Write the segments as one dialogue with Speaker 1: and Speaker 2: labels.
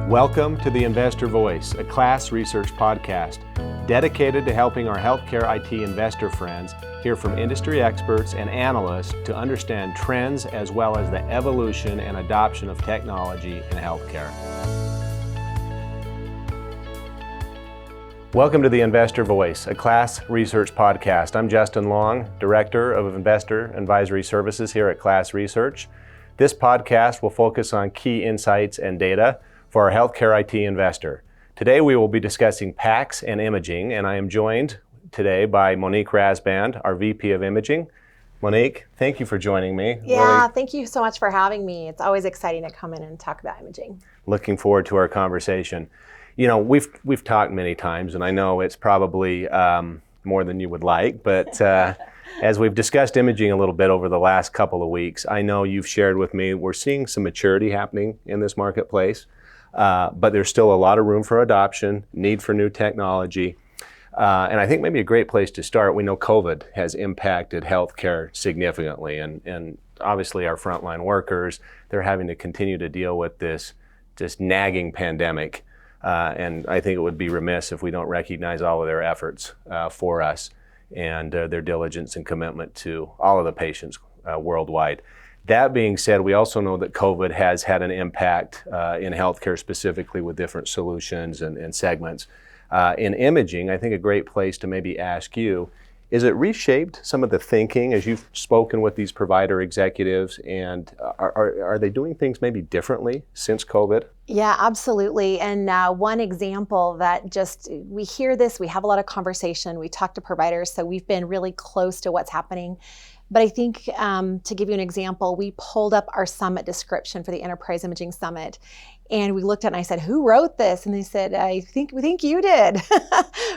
Speaker 1: Welcome to the Investor Voice, a KLAS research podcast dedicated to helping our healthcare IT investor friends hear from industry experts and analysts to understand trends as well as the evolution and adoption of technology in healthcare. Welcome to the Investor Voice, a KLAS research podcast. I'm Justin Long, Director of Investor Advisory Services here at KLAS Research. This podcast will focus on key insights and data for our healthcare IT investor. Today we will be discussing PACS and imaging, and I am joined today by Monique Rasband, our VP of Imaging. Monique, thank you for joining me.
Speaker 2: Yeah, thank you so much for having me. It's always exciting to come in and talk about imaging.
Speaker 1: Looking forward to our conversation. You know, we've talked many times, and I know it's probably more than you would like, but as we've discussed imaging a little bit over the last couple of weeks, I know you've shared with me we're seeing some maturity happening in this marketplace. But there's still a lot of room for adoption, need for new technology. And I think maybe a great place to start, we know COVID has impacted healthcare significantly. And obviously our frontline workers, they're having to continue to deal with this just nagging pandemic. And I think it would be remiss if we don't recognize all of their efforts for us and their diligence and commitment to all of the patients worldwide. That being said, we also know that COVID has had an impact in healthcare, specifically with different solutions and segments. In imaging, I think a great place to maybe ask you, is it reshaped some of the thinking as you've spoken with these provider executives, and are they doing things maybe differently since COVID?
Speaker 2: Yeah, absolutely. And one example that we hear this, we have a lot of conversation, we talk to providers, so we've been really close to what's happening. But I think to give you an example, we pulled up our summit description for the Enterprise Imaging Summit, and we looked at it and I said, who wrote this? And they said, we think you did.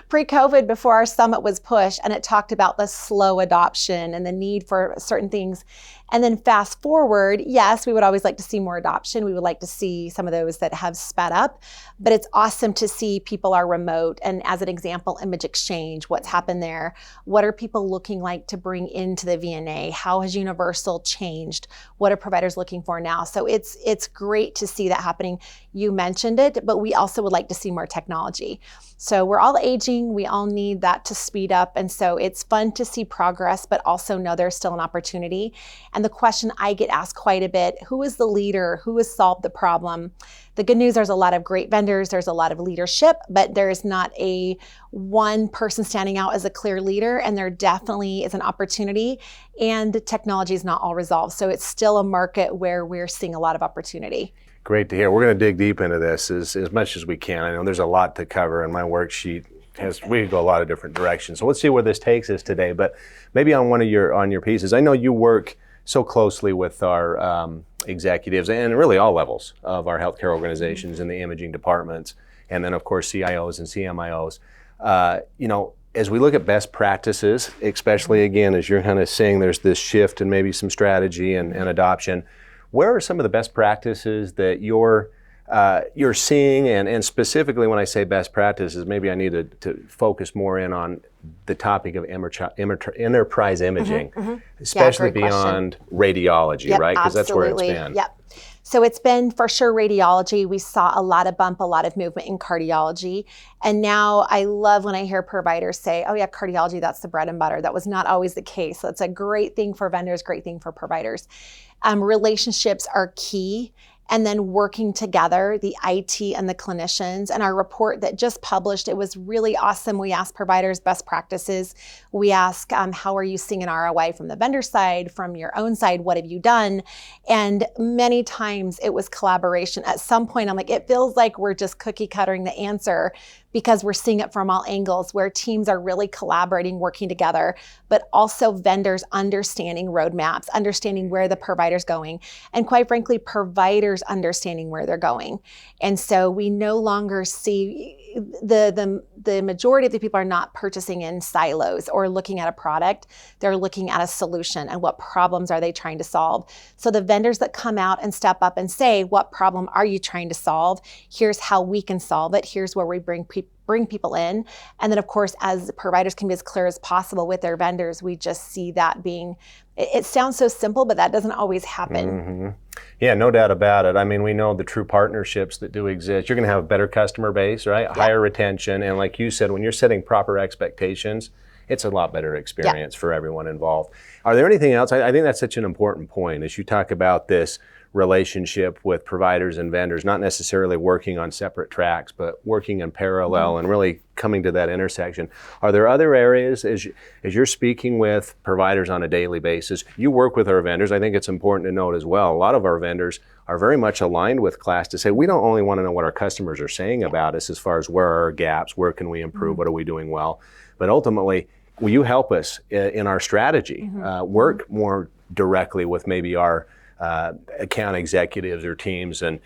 Speaker 2: Pre-COVID, before our summit was pushed, and it talked about the slow adoption and the need for certain things. And then fast forward, yes, we would always like to see more adoption. We would like to see some of those that have sped up, but it's awesome to see people are remote. And as an example, Image Exchange, what's happened there? What are people looking like to bring into the VNA? How has Universal changed? What are providers looking for now? So it's great to see that happening. You mentioned it, but we also would like to see more technology. So we're all aging, we all need that to speed up. And so it's fun to see progress, but also know there's still an opportunity. And the question I get asked quite a bit, who is the leader? Who has solved the problem? The good news, there's a lot of great vendors, there's a lot of leadership, but there's not a one person standing out as a clear leader, and there definitely is an opportunity, and technology is not all resolved. So it's still a market where we're seeing a lot of opportunity.
Speaker 1: Great to hear. We're going to dig deep into this as much as we can. I know there's a lot to cover, and my worksheet we could go a lot of different directions. So let's see where this takes us today. But maybe on your pieces, I know you work so closely with our executives and really all levels of our healthcare organizations in the imaging departments, and then of course CIOs and CMIOs. As we look at best practices, especially again as you're kind of saying there's this shift and maybe some strategy and adoption. Where are some of the best practices that you're seeing, and specifically when I say best practices, maybe I need to focus more in on the topic of enterprise imaging, especially beyond radiology, right? Because that's where it's been.
Speaker 2: Yep. So it's been for sure radiology. We saw a lot of movement in cardiology. And now I love when I hear providers say, oh yeah, cardiology, that's the bread and butter. That was not always the case. So it's a great thing for vendors, great thing for providers. Relationships are key. And then working together, the IT and the clinicians. And our report that just published, it was really awesome. We asked providers best practices. We asked, how are you seeing an ROI from the vendor side, from your own side? What have you done? And many times it was collaboration. At some point, I'm like, it feels like we're just cookie cuttering the answer, because we're seeing it from all angles where teams are really collaborating, working together, but also vendors understanding roadmaps, understanding where the provider's going, and quite frankly, providers understanding where they're going. And so we no longer see the majority of the people are not purchasing in silos or looking at a product. They're looking at a solution and what problems are they trying to solve. So the vendors that come out and step up and say, what problem are you trying to solve? Here's how we can solve it. Here's where we bring bring people in. And then of course, as providers can be as clear as possible with their vendors, we just see that being, it sounds so simple, but that doesn't always happen.
Speaker 1: Yeah, no doubt about it. I mean, we know the true partnerships that do exist. You're going to have a better customer base, right? Higher retention. And like you said, when you're setting proper expectations, it's a lot better experience for everyone involved. Are there anything else? I think that's such an important point as you talk about this relationship with providers and vendors, not necessarily working on separate tracks, but working in parallel and really coming to that intersection. Are there other areas as you're speaking with providers on a daily basis? You work with our vendors. I think it's important to note as well, a lot of our vendors are very much aligned with KLAS to say, we don't only want to know what our customers are saying about us as far as where are our gaps, where can we improve, what are we doing well, but ultimately, will you help us in our strategy, work more directly with maybe our account executives or teams and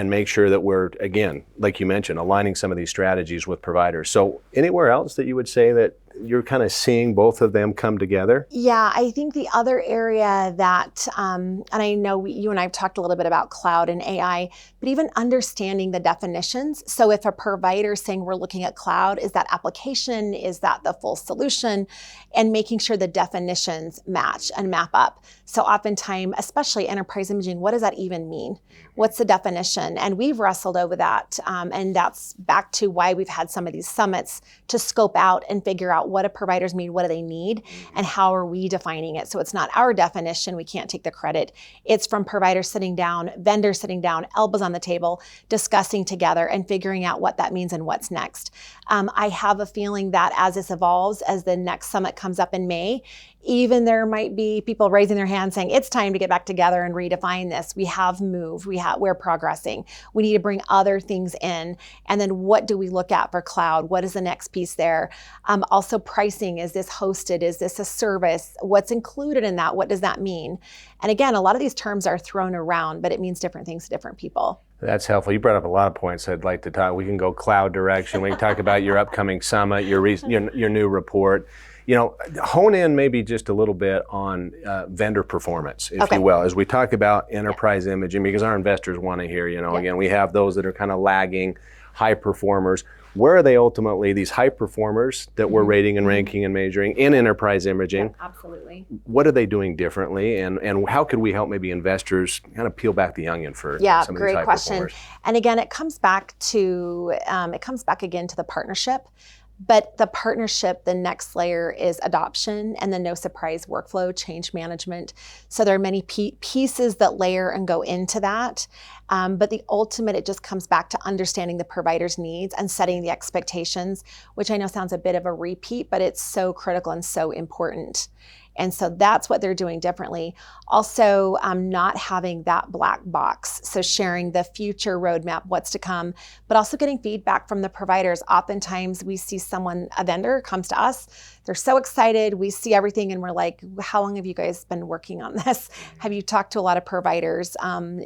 Speaker 1: make sure that we're, again, like you mentioned, aligning some of these strategies with providers. So anywhere else that you would say that you're kind of seeing both of them come together?
Speaker 2: Yeah, I think the other area that, and I know you and I have talked a little bit about cloud and AI, but even understanding the definitions. So if a provider is saying we're looking at cloud, is that application? Is that the full solution? And making sure the definitions match and map up. So oftentimes, especially enterprise imaging, what does that even mean? What's the definition? And we've wrestled over that. And that's back to why we've had some of these summits to scope out and figure out what do providers mean, what do they need, and how are we defining it? So it's not our definition, we can't take the credit. It's from providers sitting down, vendors sitting down, elbows on the table, discussing together and figuring out what that means and what's next. I have a feeling that as this evolves, as the next summit comes up in May, even there might be people raising their hands saying, it's time to get back together and redefine this. We have moved, we're progressing. We need to bring other things in. And then what do we look at for cloud? What is the next piece there? Also pricing, is this hosted? Is this a service? What's included in that? What does that mean? And again, a lot of these terms are thrown around, but it means different things to different people.
Speaker 1: That's helpful. You brought up a lot of points I'd like to talk. We can go cloud direction. We can talk about your upcoming summit, your new report. You know, hone in maybe just a little bit on vendor performance, if you will, as we talk about enterprise imaging, because our investors want to hear, again, we have those that are kind of lagging, high performers. Where are they ultimately, these high performers that we're rating and ranking and measuring in enterprise imaging?
Speaker 2: Yeah, absolutely.
Speaker 1: What are they doing differently? And how could we help maybe investors kind of peel back the onion for some of these high performers?
Speaker 2: And again, it comes back again to the partnership. But the partnership, the next layer is adoption and the no surprise workflow, change management. So there are many pieces that layer and go into that. But the ultimate, it just comes back to understanding the provider's needs and setting the expectations, which I know sounds a bit of a repeat, but it's so critical and so important. And so that's what they're doing differently. Also, not having that black box. So sharing the future roadmap, what's to come, but also getting feedback from the providers. Oftentimes we see a vendor comes to us, they're so excited, we see everything and we're like, how long have you guys been working on this? Have you talked to a lot of providers?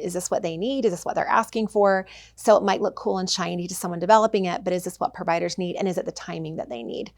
Speaker 2: Is this what they need? Is this what they're asking for? So it might look cool and shiny to someone developing it, but is this what providers need? And is it the timing that they need?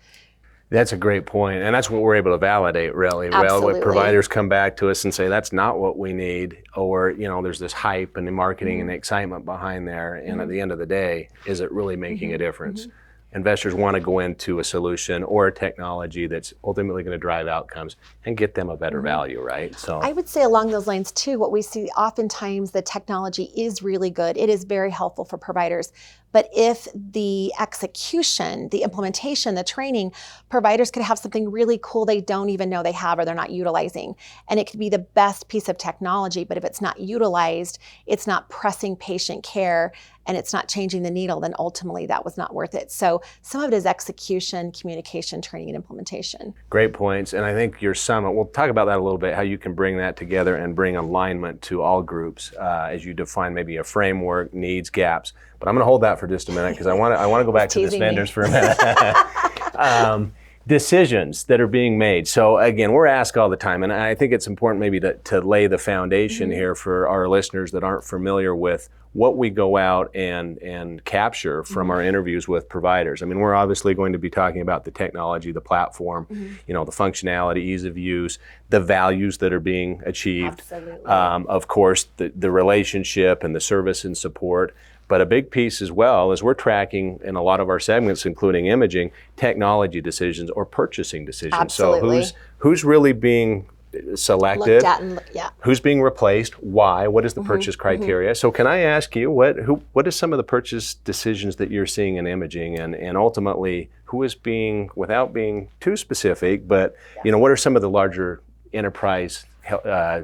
Speaker 1: That's a great point, and that's what we're able to validate, really. Well, when providers come back to us and say, that's not what we need, or, there's this hype and the marketing and the excitement behind there, and at the end of the day, is it really making a difference? Investors want to go into a solution or a technology that's ultimately going to drive outcomes and get them a better value, right? So
Speaker 2: I would say along those lines too, what we see oftentimes, the technology is really good. It is very helpful for providers. But if the execution, the implementation, the training, providers could have something really cool they don't even know they have or they're not utilizing. And it could be the best piece of technology, but if it's not utilized, it's not pressing patient care, and it's not changing the needle, then ultimately that was not worth it. So some of it is execution, communication, training, and implementation.
Speaker 1: Great points. And I think your summit, we'll talk about that a little bit, how you can bring that together and bring alignment to all groups as you define maybe a framework, needs, gaps. But I'm going to hold that for just a minute because I want to go back to this vendors for a minute. Decisions that are being made. So again, we're asked all the time, and I think it's important maybe to lay the foundation here for our listeners that aren't familiar with what we go out and capture from our interviews with providers. I mean, we're obviously going to be talking about the technology, the platform, the functionality, ease of use, the values that are being achieved. Of course, the relationship and the service and support. but a big piece as well is we're tracking in a lot of our segments, including imaging, technology decisions or purchasing decisions.
Speaker 2: Absolutely.
Speaker 1: So who's really being selected,
Speaker 2: Looked at and
Speaker 1: who's being replaced, why, what is the purchase criteria? So can I ask you, what is some of the purchase decisions that you're seeing in imaging, and ultimately who is being, without being too specific, but what are some of the larger enterprise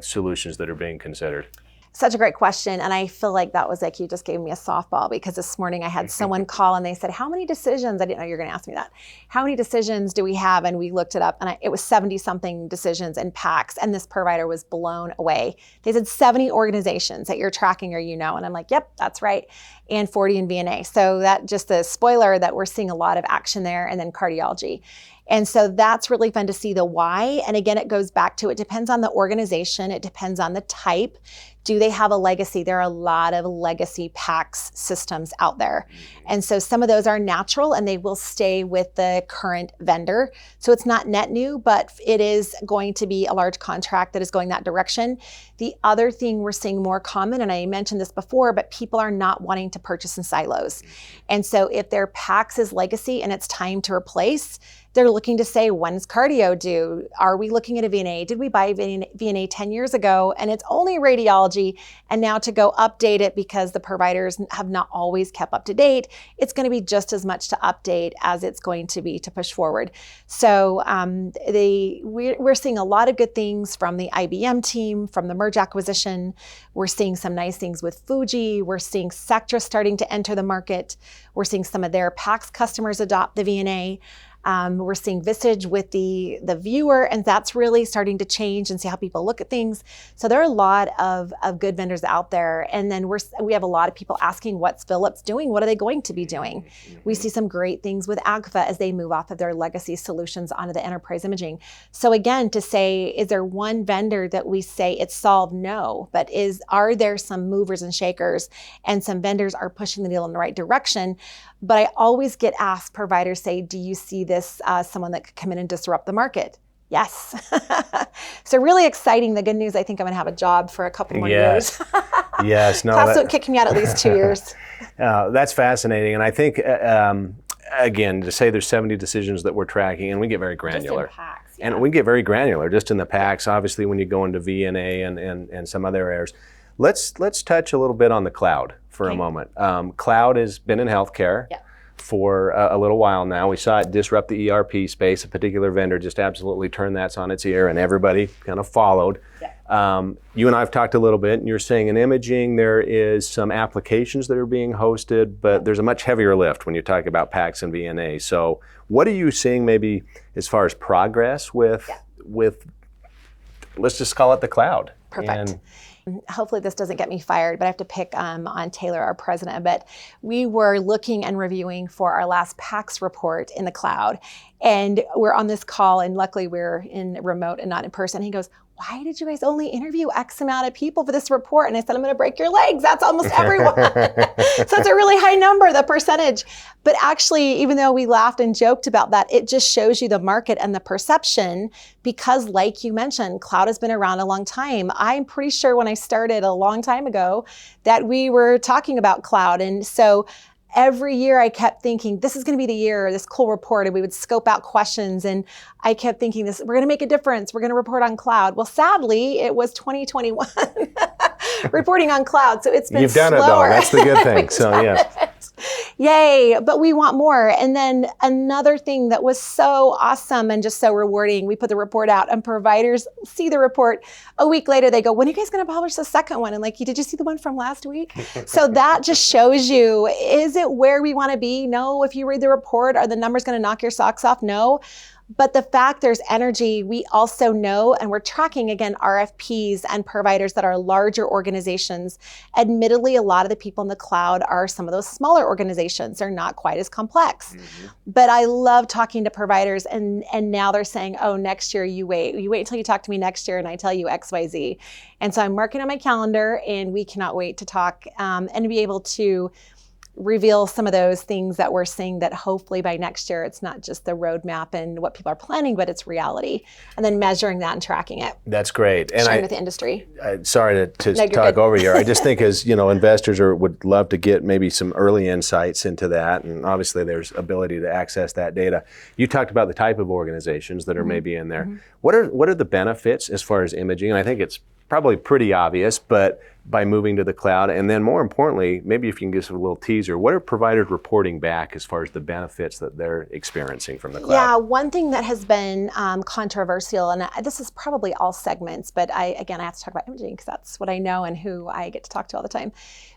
Speaker 1: solutions that are being considered?
Speaker 2: Such a great question. And I feel like that was like you just gave me a softball, because this morning I had someone call and they said, how many decisions? I didn't know you were going to ask me that. How many decisions do we have? And we looked it up, and it was 70 something decisions in PACS. And this provider was blown away. They said 70 organizations that you're tracking or And I'm like, yep, that's right. And 40 in VNA. So that just a spoiler that we're seeing a lot of action there, and then cardiology. And so that's really fun to see the why. And again, it goes back to, it depends on the organization. It depends on the type. Do they have a legacy? There are a lot of legacy PACS systems out there. And so some of those are natural and they will stay with the current vendor. So it's not net new, but it is going to be a large contract that is going that direction. The other thing we're seeing more common, and I mentioned this before, but people are not wanting to purchase in silos. And so if their PACS is legacy and it's time to replace, they're looking to say, when's cardio due? Are we looking at a VNA? Did we buy VNA 10 years ago and it's only radiology? And now to go update it because the providers have not always kept up to date, it's going to be just as much to update as it's going to be to push forward. So we're seeing a lot of good things from the IBM team, from the merge acquisition. We're seeing some nice things with Fuji. We're seeing Sectra starting to enter the market. We're seeing some of their PACS customers adopt the VNA. We're seeing Visage with the viewer, and that's really starting to change and see how people look at things. So there are a lot of good vendors out there. And then we have a lot of people asking, what's Philips doing? What are they going to be doing? We see some great things with AGFA as they move off of their legacy solutions onto the enterprise imaging. So again, to say, is there one vendor that we say it's solved? No, but are there some movers and shakers, and some vendors are pushing the needle in the right direction? But I always get asked, providers say, do you see this as someone that could come in and disrupt the market? Yes. So really exciting. The good news, I think I'm going to have a job for a couple more years.
Speaker 1: Yes. No.
Speaker 2: KLAS won't kick me out at least 2 years.
Speaker 1: That's fascinating. And I think, again, to say there's 70 decisions that we're tracking, and we get very granular.
Speaker 2: Just in PACS,
Speaker 1: And we get very granular just in the PACS. Obviously, when you go into VNA and some other areas. Let's touch a little bit on the cloud for a moment. Cloud has been in healthcare for a little while now. We saw it disrupt the ERP space. A particular vendor just absolutely turned that on its ear, and everybody kind of followed. You and I have talked a little bit, and you're saying in imaging there is some applications that are being hosted, but there's a much heavier lift when you talk about PACS and VNA. So what are you seeing maybe as far as progress with let's just call it the cloud?
Speaker 2: Perfect. Hopefully this doesn't get me fired, but I have to pick on Taylor, our president, a bit. We were looking and reviewing for our last PACS report in the cloud. And we're on this call, and luckily we're in remote and not in person. He goes, why did you guys only interview X amount of people for this report? And I said, I'm going to break your legs. That's almost everyone. So it's a really high number, the percentage. But actually, even though we laughed and joked about that, it just shows you the market and the perception, because like you mentioned, cloud has been around a long time. I'm pretty sure when I started a long time ago that we were talking about cloud. And so every year I kept thinking, this is going to be the year, this cool report, and we would scope out questions. And I kept thinking we're going to make a difference. We're going to report on cloud. Well, sadly, it was 2021 reporting on cloud. So it's been
Speaker 1: You've done it though. That's the good thing. So yeah.
Speaker 2: Yay, but we want more. And then another thing that was so awesome and just so rewarding, we put the report out and providers see the report. A week later, they go, when are you guys going to publish the second one? And like, did you see the one from last week? So that just shows you, is it where we want to be? No. If you read the report, are the numbers going to knock your socks off? No. But the fact there's energy, we also know, and we're tracking, again, RFPs and providers that are larger organizations. Admittedly, a lot of the people in the cloud are some of those smaller organizations. They're not quite as complex. But I love talking to providers, and now they're saying, oh, next year, you wait until you talk to me next year and I tell you X, Y, Z. And so I'm marking on my calendar, and we cannot wait to talk and be able to reveal some of those things that we're seeing, that hopefully by next year, it's not just the roadmap and what people are planning, but it's reality. And then measuring that and tracking it.
Speaker 1: That's great. And
Speaker 2: sharing with the industry.
Speaker 1: Sorry to
Speaker 2: No,
Speaker 1: talk
Speaker 2: good.
Speaker 1: over here. I just think as, investors would love to get maybe some early insights into that. And obviously there's ability to access that data. You talked about the type of organizations that are maybe in there. Mm-hmm. What are the benefits as far as imaging? And I think it's probably pretty obvious, but by moving to the cloud, and then more importantly, maybe if you can give us a little teaser, what are providers reporting back as far as the benefits that they're experiencing from the cloud?
Speaker 2: Yeah, one thing that has been controversial, and this is probably all segments, but I have to talk about imaging because that's what I know and who I get to talk to all the time.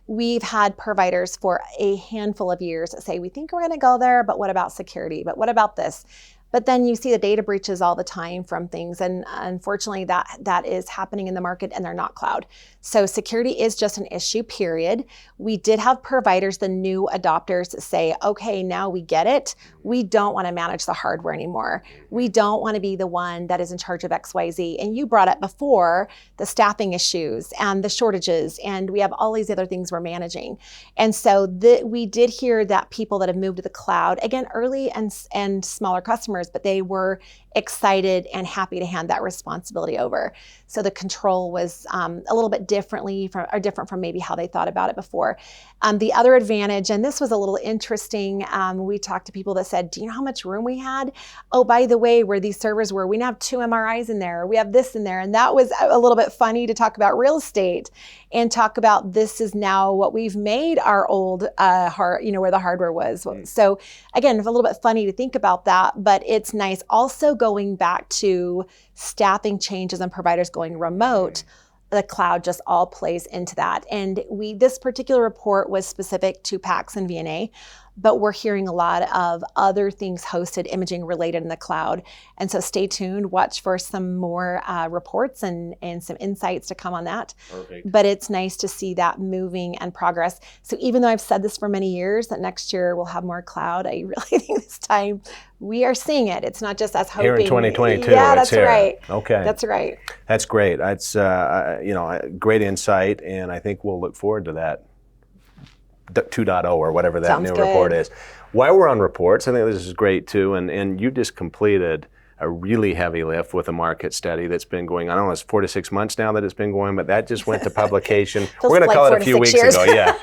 Speaker 2: We've had providers for a handful of years that say, we think we're going to go there, but what about security? But what about this? But then you see the data breaches all the time from things. And unfortunately, that is happening in the market, and they're not cloud. So security is just an issue, period. We did have providers, the new adopters, say, okay, now we get it. We don't want to manage the hardware anymore. We don't want to be the one that is in charge of XYZ. And you brought up before the staffing issues and the shortages, and we have all these other things we're managing. And so we did hear that people that have moved to the cloud, again, early and smaller customers, but they were excited and happy to hand that responsibility over. So the control was a little bit different from maybe how they thought about it before. The other advantage, and this was a little interesting, we talked to people that said, do you know how much room we had? Oh, by the way, where these servers were, we now have 2 MRIs in there, we have this in there. And that was a little bit funny to talk about real estate and talk about this is now what we've made our old where the hardware was. So again, it's a little bit funny to think about that, but it's nice. Also going back to staffing changes and providers going remote, the cloud just all plays into that. And this particular report was specific to PACS and VNA, but we're hearing a lot of other things hosted, imaging related in the cloud. And so stay tuned, watch for some more reports and some insights to come on that. Perfect. But it's nice to see that moving and progress. So even though I've said this for many years, that next year we'll have more cloud, I really think this time we are seeing it. It's not just us hoping.
Speaker 1: Here in 2022,
Speaker 2: yeah, that's
Speaker 1: it's here.
Speaker 2: Right.
Speaker 1: Okay.
Speaker 2: That's right.
Speaker 1: That's great. That's great insight, and I think we'll look forward to that 2.0 or whatever that
Speaker 2: Sounds
Speaker 1: new
Speaker 2: good.
Speaker 1: report is. While we're on reports, I think this is great too, and you just completed a really heavy lift with a market study that's been going on. I don't know, it's 4 to 6 months now that it's been going, but that just went to publication. We're going to call it a few weeks ago. Yeah.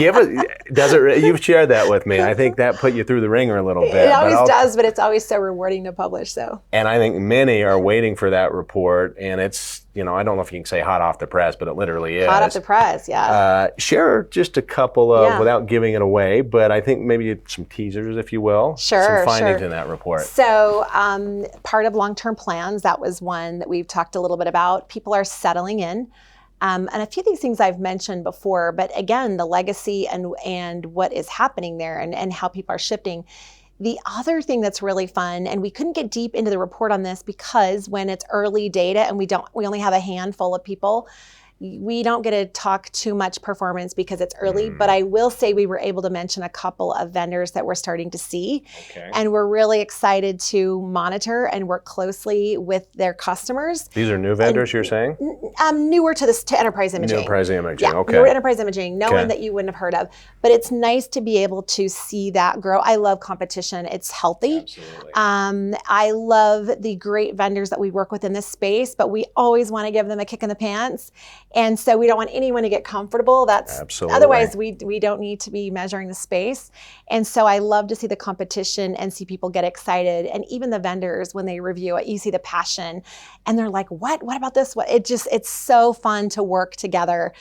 Speaker 1: You've shared that with me. I think that put you through the ringer a little bit.
Speaker 2: It always does, but it's always so rewarding to publish. So.
Speaker 1: And I think many are waiting for that report, and it's, I don't know if you can say hot off the press, but it literally is.
Speaker 2: Hot off the press, yeah.
Speaker 1: Share just a couple of, without giving it away, but I think maybe some teasers, if you will.
Speaker 2: Sure,
Speaker 1: some findings in that report.
Speaker 2: So part of long-term plans, that was one that we've talked a little bit about. People are settling in. And a few of these things I've mentioned before, but again, the legacy and what is happening there and how people are shifting. The other thing that's really fun, and we couldn't get deep into the report on this because when it's early data and we only have a handful of people, we don't get to talk too much performance because it's early, but I will say we were able to mention a couple of vendors that we're starting to see. Okay. And we're really excited to monitor and work closely with their customers.
Speaker 1: These are new vendors, you're saying?
Speaker 2: Newer to enterprise imaging.
Speaker 1: Enterprise imaging,
Speaker 2: yeah,
Speaker 1: okay.
Speaker 2: Newer to enterprise imaging, no one that you wouldn't have heard of. But it's nice to be able to see that grow. I love competition, it's healthy.
Speaker 1: Absolutely.
Speaker 2: I love the great vendors that we work with in this space, but we always want to give them a kick in the pants. And so we don't want anyone to get comfortable. That's absolutely. Otherwise we don't need to be measuring the space. And so I love to see the competition and see people get excited. And even the vendors, when they review it, you see the passion and they're like, what about this? It's so fun to work together.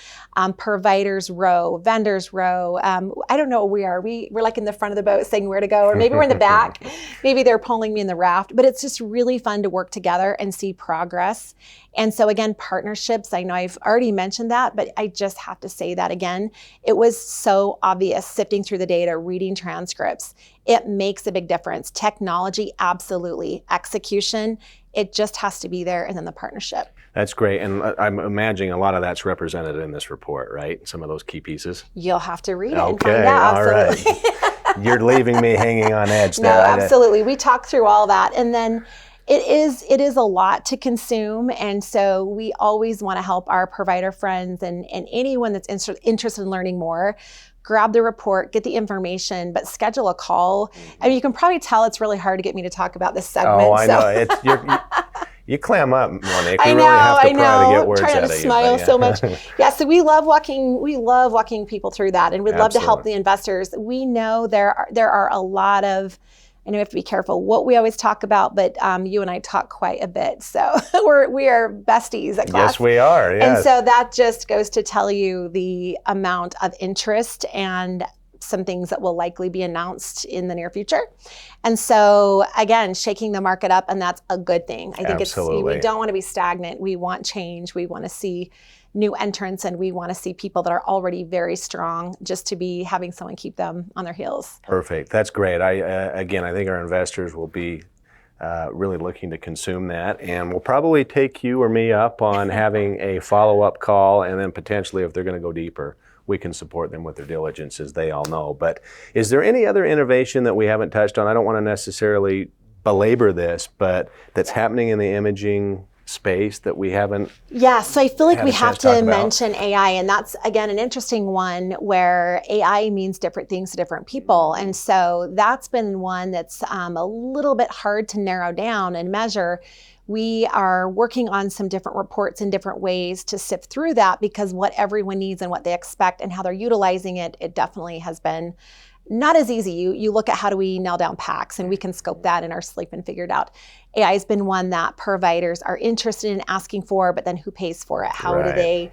Speaker 2: Providers row, vendors row. I don't know what we are. We're like in the front of the boat saying where to go, or maybe we're in the back. Maybe they're pulling me in the raft, but it's just really fun to work together and see progress. And so again, partnerships, I know I've already mentioned that, but I just have to say that again. It was so obvious sifting through the data, reading transcripts. It makes a big difference. Technology, absolutely. Execution, it just has to be there, and then the partnership.
Speaker 1: That's great. And I'm imagining a lot of that's represented in this report, right? Some of those key pieces.
Speaker 2: You'll have to read it and find out. Absolutely.
Speaker 1: All right. You're leaving me hanging on edge there.
Speaker 2: No, absolutely. We talked through all that. And then it is a lot to consume. And so we always want to help our provider friends and anyone that's interested in learning more grab the report, get the information, but schedule a call. I mean, you can probably tell it's really hard to get me to talk about this segment.
Speaker 1: Oh, I know. You clam up, Monique.
Speaker 2: I
Speaker 1: You
Speaker 2: know,
Speaker 1: really have to
Speaker 2: I
Speaker 1: try to
Speaker 2: know.
Speaker 1: get words
Speaker 2: I'm trying
Speaker 1: out
Speaker 2: to
Speaker 1: of
Speaker 2: smile
Speaker 1: you.
Speaker 2: so much. Yeah, so we love walking people through that, and we'd love to help
Speaker 1: Absolutely.
Speaker 2: the investors. We know there are a lot of, I know we have to be careful what we always talk about, but you and I talk quite a bit. So we are besties at KLAS.
Speaker 1: Yes, we are. Yes.
Speaker 2: And so that just goes to tell you the amount of interest and some things that will likely be announced in the near future. And so again, shaking the market up, and that's a good thing. I think
Speaker 1: Absolutely.
Speaker 2: we don't want to be stagnant. We want change. We want to see new entrants, and we want to see people that are already very strong just to be having someone keep them on their heels.
Speaker 1: Perfect. That's great. I think our investors will be really looking to consume that, and we'll probably take you or me up on having a follow-up call, and then potentially if they're going to go deeper, we can support them with their diligence, as they all know. But is there any other innovation that we haven't touched on? I don't want to necessarily belabor this, but that's happening in the imaging space that we haven't.
Speaker 2: Yeah, so I feel like we have to
Speaker 1: talk about.
Speaker 2: mention AI, and that's, again, an interesting one where AI means different things to different people. And so that's been one that's a little bit hard to narrow down and measure. We are working on some different reports in different ways to sift through that, because what everyone needs and what they expect and how they're utilizing it, it definitely has been not as easy. You look at how do we nail down packs, and we can scope that in our sleep and figure it out. AI has been one that providers are interested in asking for, but then who pays for it? How do they?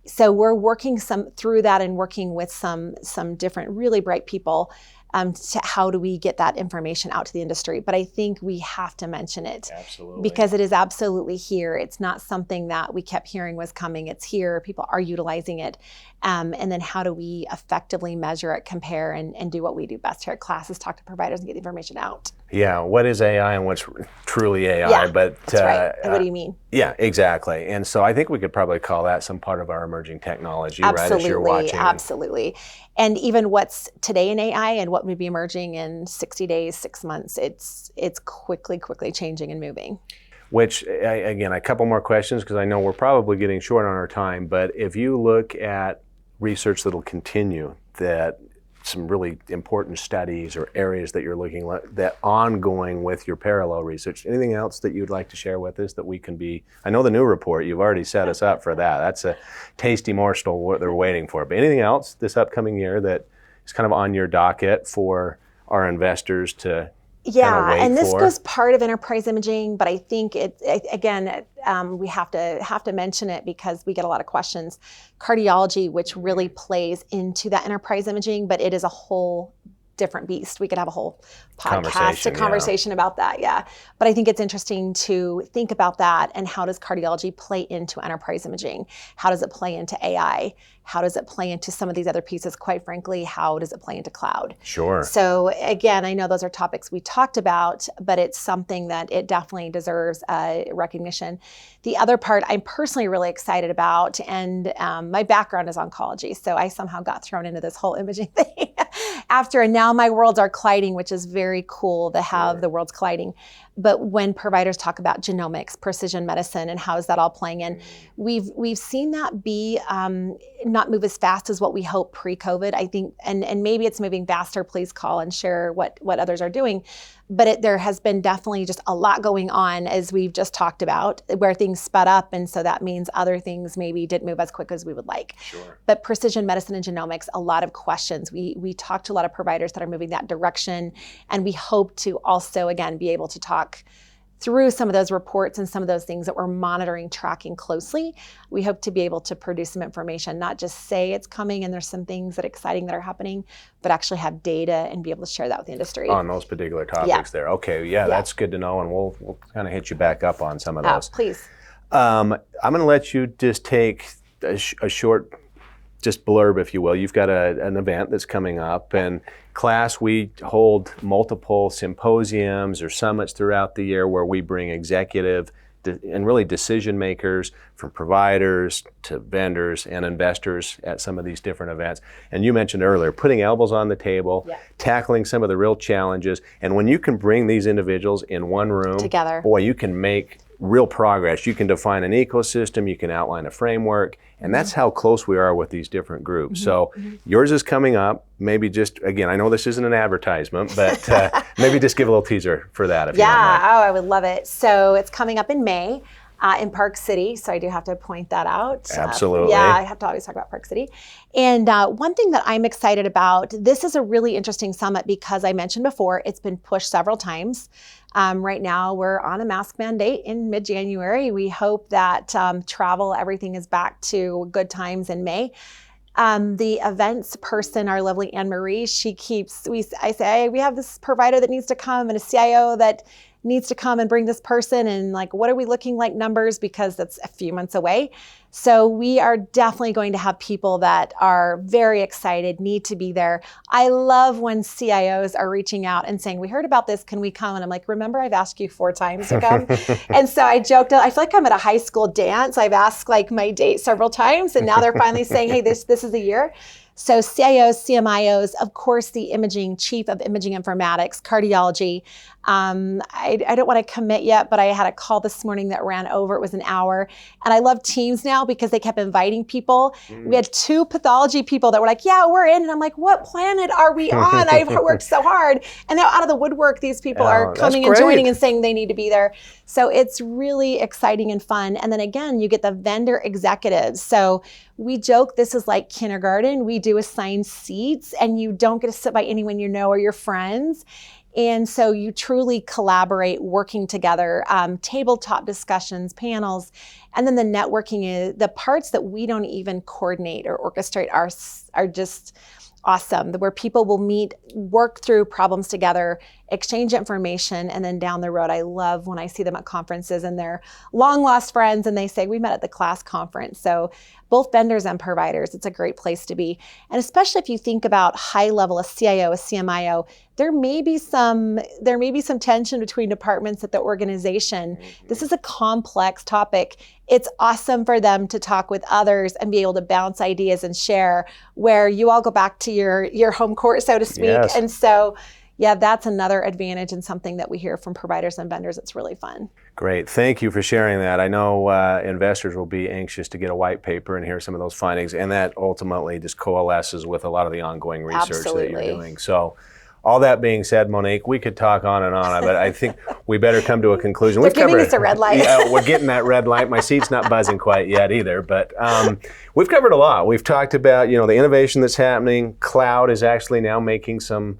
Speaker 2: So we're working through that and working with some different really bright people to how do we get that information out to the industry. But I think we have to mention it.
Speaker 1: Absolutely.
Speaker 2: Because it is absolutely here. It's not something that we kept hearing was coming. It's here. People are utilizing it. And then how do we effectively measure it, compare, and do what we do best here at KLAS, is talk to providers and get the information out.
Speaker 1: Yeah, what is AI and what's truly AI?
Speaker 2: Yeah,
Speaker 1: but
Speaker 2: that's right. And what do you mean?
Speaker 1: Yeah, exactly. And so I think we could probably call that some part of our emerging technology, right? As you're watching.
Speaker 2: Absolutely. And even what's today in AI and what would be emerging in 60 days, 6 months, it's quickly changing and moving.
Speaker 1: Which, again, a couple more questions, because I know we're probably getting short on our time, but if you look at research that'll continue, that some really important studies or areas that you're looking at, that ongoing with your parallel research, anything else that you'd like to share with us that we can be, I know the new report, you've already set us up for that. That's a tasty morsel what they're waiting for. But anything else this upcoming year that is kind of on your docket for our investors to
Speaker 2: and this goes part of enterprise imaging, but I think we have to mention it because we get a lot of questions. Cardiology, which really plays into that enterprise imaging, but it is a whole different beast. We could have a whole podcast, conversation about that. Yeah. But I think it's interesting to think about that, and how does cardiology play into enterprise imaging? How does it play into AI? How does it play into some of these other pieces? Quite frankly, how does it play into cloud?
Speaker 1: Sure.
Speaker 2: So again, I know those are topics we talked about, but it's something that it definitely deserves recognition. The other part I'm personally really excited about, and my background is oncology, so I somehow got thrown into this whole imaging thing and now my worlds are colliding, which is very cool to have the worlds colliding. But when providers talk about genomics, precision medicine, and how is that all playing in, we've seen that be not move as fast as what we hoped pre-COVID, I think, and maybe it's moving faster. Please call and share what others are doing. But there has been definitely just a lot going on, as we've just talked about, where things sped up, and so that means other things maybe didn't move as quick as we would like.
Speaker 1: Sure.
Speaker 2: But precision medicine and genomics, a lot of questions. We talked to a lot of providers that are moving that direction, and we hope to also, again, be able to talk through some of those reports and some of those things that we're monitoring, tracking closely. We hope to be able to produce some information, not just say it's coming and there's some things that are exciting that are happening, but actually have data and be able to share that with the industry.
Speaker 1: On those particular topics there. Okay, that's good to know, and we'll kind of hit you back up on some of those.
Speaker 2: Please.
Speaker 1: I'm going to let you just take a short just blurb, if you will. You've got an event that's coming up, and KLAS, we hold multiple symposiums or summits throughout the year where we bring executive and really decision makers, from providers to vendors and investors at some of these different events. And you mentioned earlier, putting elbows on the table, tackling some of the real challenges. And when you can bring these individuals in one room
Speaker 2: together,
Speaker 1: boy, you can make real progress. You can define an ecosystem, you can outline a framework, and that's how close we are with these different groups. So yours is coming up. Maybe just, again, I know this isn't an advertisement, but maybe just give a little teaser for that if you don't mind.
Speaker 2: Oh, I would love it. So it's coming up in May. In Park City, so I do have to point that out.
Speaker 1: Absolutely.
Speaker 2: I have to always talk about Park City. And one thing that I'm excited about, this is a really interesting summit because I mentioned before, it's been pushed several times. Right now, we're on a mask mandate in mid-January. We hope that travel, everything is back to good times in May. The events person, our lovely Anne Marie, I say, we have this provider that needs to come and a CIO that needs to come and bring this person, and like, what are we looking like numbers, because that's a few months away. So we are definitely going to have people that are very excited, need to be there. I love when CIOs are reaching out and saying, we heard about this, can we come? And I'm like, remember, I've asked you 4 times to come. And so I joked, I feel like I'm at a high school dance. I've asked like my date several times, and now they're finally saying, hey, this is the year. So CIOs, CMIOs, of course, the chief of imaging informatics, cardiology. I don't want to commit yet, but I had a call this morning that ran over. It was an hour. And I love Teams now because they kept inviting people. We had 2 pathology people that were like, yeah, we're in. And I'm like, what planet are we on? I've worked so hard. And now out of the woodwork, these people are coming and joining and saying they need to be there. So it's really exciting and fun. And then again, you get the vendor executives. So we joke this is like kindergarten. We do assign seats, and you don't get to sit by anyone you know or your friends. And so you truly collaborate, working together, tabletop discussions, panels, and then the networking is the parts that we don't even coordinate or orchestrate are just awesome, where people will meet, work through problems together, exchange information, and then down the road, I love when I see them at conferences and they're long lost friends and they say, we met at the KLAS conference. So both vendors and providers, it's a great place to be. And especially if you think about high level, a CIO, a CMIO, there may be some tension between departments at the organization. This is a complex topic. It's awesome for them to talk with others and be able to bounce ideas and share, where you all go back to your home court, so to speak.
Speaker 1: Yes.
Speaker 2: And so, yeah, that's another advantage and something that we hear from providers and vendors. It's really fun.
Speaker 1: Great. Thank you for sharing that. I know investors will be anxious to get a white paper and hear some of those findings, and that ultimately just coalesces with a lot of the ongoing research that you're doing. So all that being said, Monique, we could talk on and on, but I think we better come to a conclusion.
Speaker 2: They're giving us a red light.
Speaker 1: Yeah, we're getting that red light. My seat's not buzzing quite yet either, but we've covered a lot. We've talked about, the innovation that's happening. Cloud is actually now making some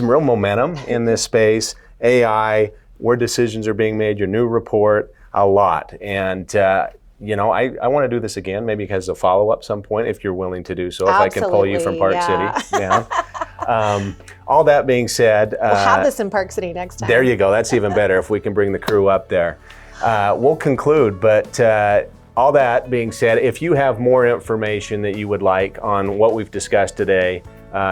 Speaker 1: real momentum in this space. AI, where decisions are being made, your new report, a lot. And I want to do this again, maybe as a follow-up some point, if you're willing to do so.
Speaker 2: Absolutely,
Speaker 1: if I can pull you from Park City. Yeah. All that being said,
Speaker 2: we'll have this in Park City next time.
Speaker 1: There you go. That's even better if we can bring the crew up there. We'll conclude, but all that being said, if you have more information that you would like on what we've discussed today,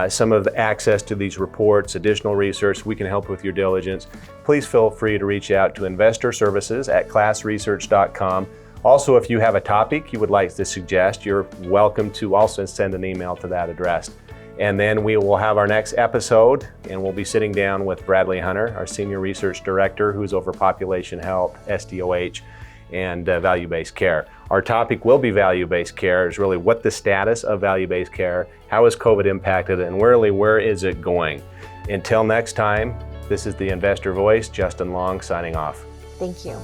Speaker 1: some of the access to these reports, additional research, we can help with your diligence. Please feel free to reach out to investorservices@clasresearch.com. Also, if you have a topic you would like to suggest, you're welcome to also send an email to that address. And then we will have our next episode, and we'll be sitting down with Bradley Hunter, our Senior Research Director, who's over population health, SDOH, and value-based care. Our topic will be value-based care. Is really what the status of value-based care, how has COVID impacted it, and really where is it going? Until next time, this is the Investor Voice, Justin Long signing off.
Speaker 2: Thank you.